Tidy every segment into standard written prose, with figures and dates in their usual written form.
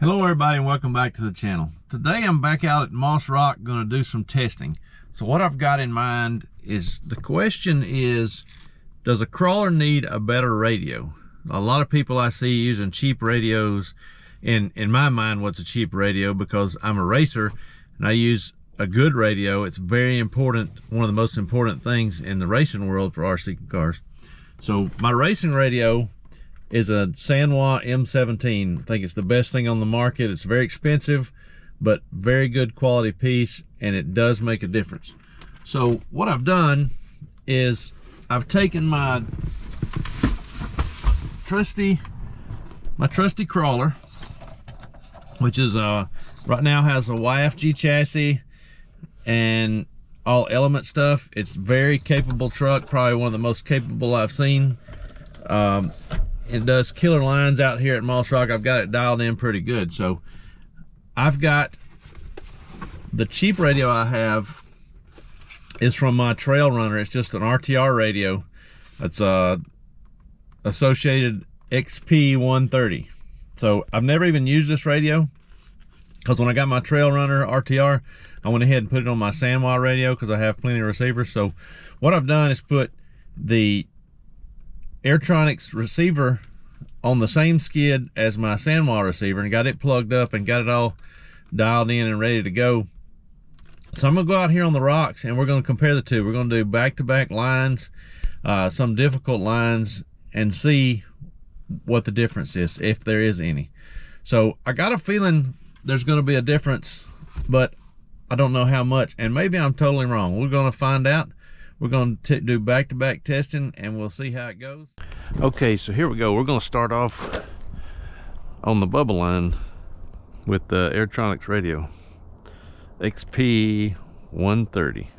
Hello everybody and welcome back to the channel. Today I'm back out at Moss Rock going to do some testing. So what I've got in mind is, the question is, does a crawler need a better radio? A lot of people I see using cheap radios. In my mind, what's a cheap radio? Because I'm a racer and I use a good radio. It's very important, one of the most important things in the racing world for RC cars. So my racing radio is a Sanwa M17. I think it's the best thing on the market. It's very expensive, but very good quality piece, and it does make a difference. So what I've done is I've taken my trusty crawler, which is right now has a YFG chassis and all Element stuff. It's very capable truck, probably one of the most capable I've seen. It does killer lines out here at Moss Rock. I've got it dialed in pretty good. So I've got the cheap radio I have is from my Trail Runner. It's just an RTR radio. It's Associated XP 130. So I've never even used this radio, because when I got my Trail Runner RTR, I went ahead and put it on my Sanwa radio because I have plenty of receivers. So what I've done is put the Airtronics receiver on the same skid as my Sanwa receiver and got it plugged up and got it all dialed in and ready to go. So I'm gonna go out here on the rocks and we're gonna compare the two. We're gonna do back-to-back lines, some difficult lines, and see what the difference is, if there is any. So I got a feeling there's gonna be a difference, but I don't know how much, and maybe I'm totally wrong. We're gonna find out. We're going to do back-to-back testing and we'll see how it goes. Okay, so here we go. We're going to start off on the bubble line with the Airtronics radio, XP 130.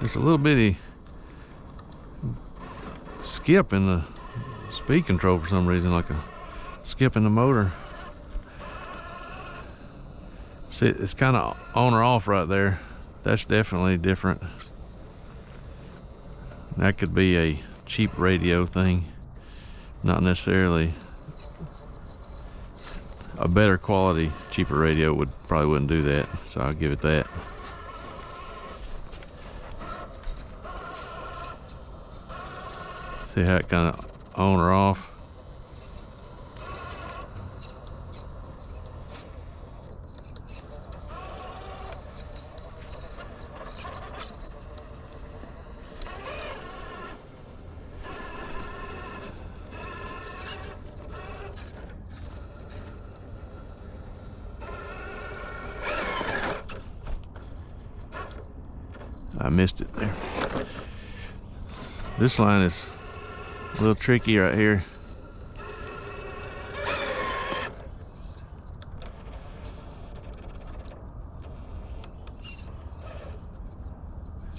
There's a little bitty skip in the speed control for some reason, like a skip in the motor. See, it's kind of on or off right there. That's definitely different. That could be a cheap radio thing, not necessarily a better quality, cheaper radio probably wouldn't do that, so I'll give it that. See how it kind of on or off. I missed it there. This line is a little tricky right here.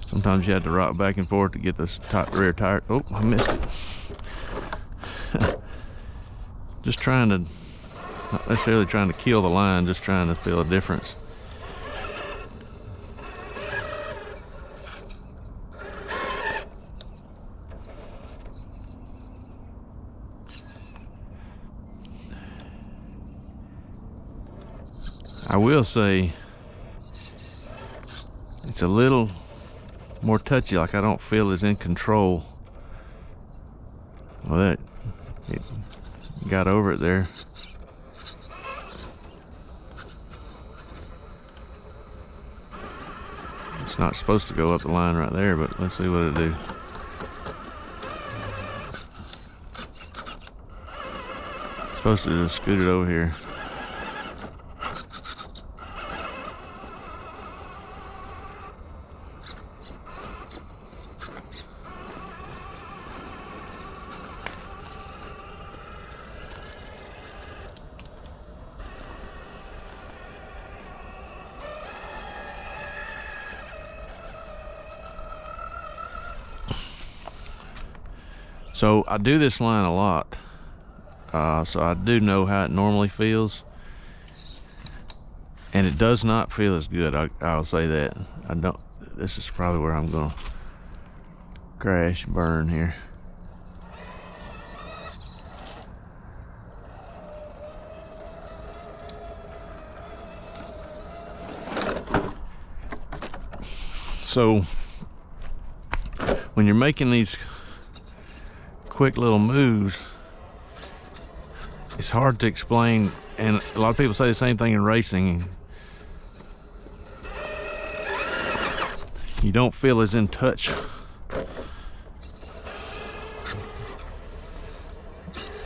Sometimes you have to rock back and forth to get this rear tire. Oh, I missed it. Just trying to, not necessarily trying to kill the line, just trying to feel a difference. I will say it's a little more touchy, like I don't feel as in control. Well, it got over it there. It's not supposed to go up the line right there, but let's see what it do. It's supposed to just scoot it over here. So I do this line a lot. so I do know how it normally feels, and it does not feel as good. I'll say that. I don't. This is probably where I'm gonna crash burn here. So when you're making these quick little moves, it's hard to explain, and a lot of people say the same thing in racing. You don't feel as in touch.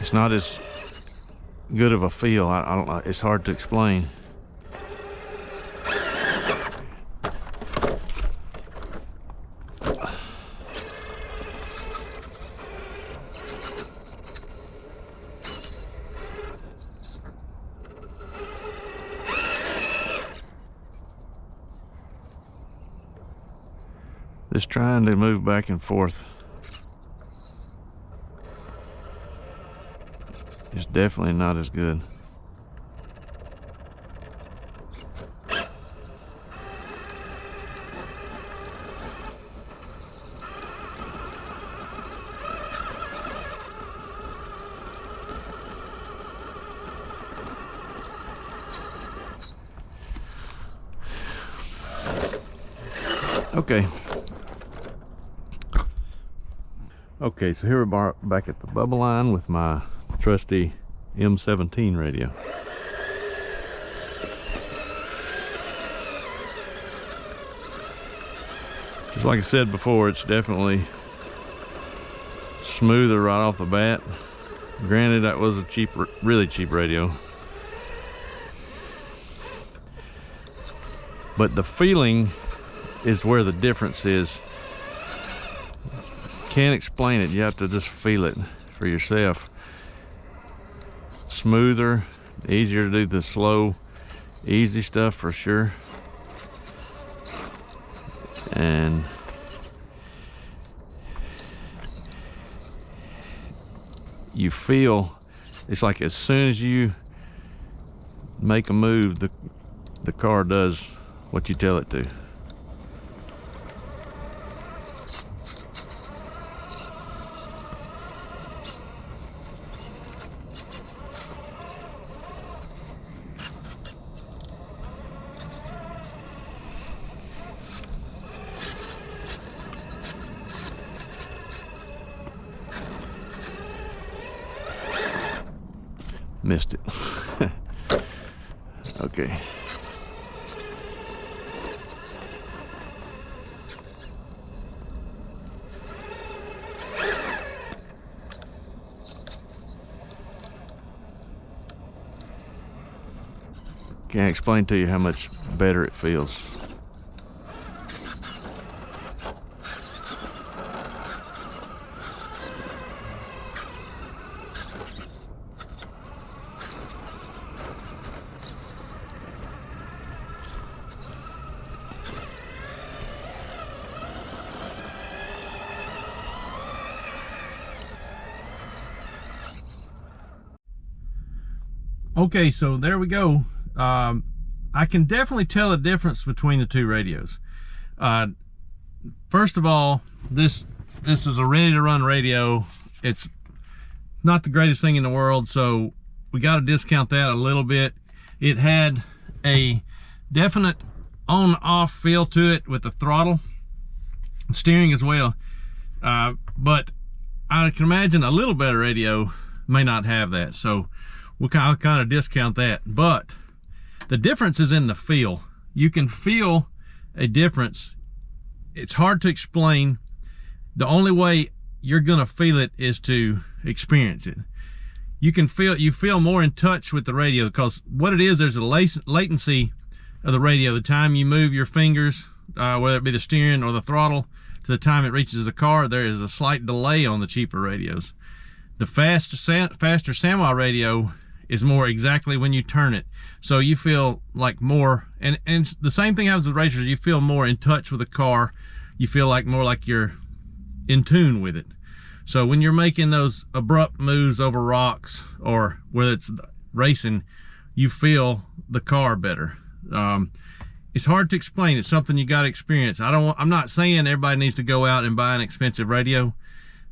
It's not as good of a feel. I don't know. It's hard to explain. Just trying to move back and forth. It's definitely not as good. Okay. Okay, so here we're back at the bubble line with my trusty M17 radio. Just like I said before, it's definitely smoother right off the bat. Granted, that was a cheap, really cheap radio, but the feeling is where the difference is. Can't explain it. You have to just feel it for yourself. Smoother, easier to do the slow, easy stuff for sure. And you feel, it's like as soon as you make a move, the car does what you tell it to. Missed it. Okay. Can't explain to you how much better it feels. Okay, so there we go. I can definitely tell a difference between the two radios. First of all, this is a ready to run radio. It's not the greatest thing in the world, so we got to discount that a little bit. It had a definite on-off feel to it with the throttle, steering as well. But I can imagine a little better radio may not have that, so we'll kind of discount that. But the difference is in the feel. You can feel a difference. It's hard to explain. The only way you're gonna feel it is to experience it. You feel more in touch with the radio, because what it is, there's a latency of the radio. The time you move your fingers, whether it be the steering or the throttle, to the time it reaches the car, there is a slight delay on the cheaper radios. The faster SAMWA radio is more exactly when you turn it. So you feel like more, and the same thing happens with racers, you feel more in touch with the car. You feel like more like you're in tune with it. So when you're making those abrupt moves over rocks, or whether it's racing, you feel the car better. It's hard to explain. It's something you got to experience. I'm not saying everybody needs to go out and buy an expensive radio.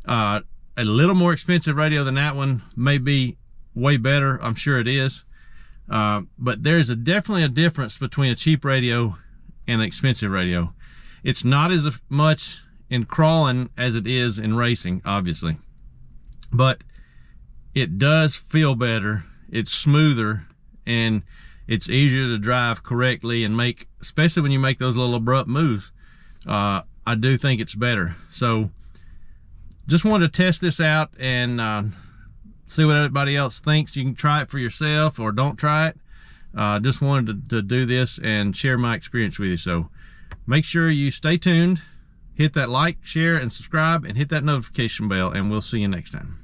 A little more expensive radio than that one may be way better. I'm sure it is. But there's definitely a difference between a cheap radio and an expensive radio. It's not as much in crawling as it is in racing, obviously. But it does feel better. It's smoother, and it's easier to drive correctly and make, especially when you make those little abrupt moves. I do think it's better. So just wanted to test this out and see what everybody else thinks. You can try it for yourself or don't try it. Just wanted to do this and share my experience with you. So make sure you stay tuned, hit that like, share, and subscribe, and hit that notification bell, and we'll see you next time.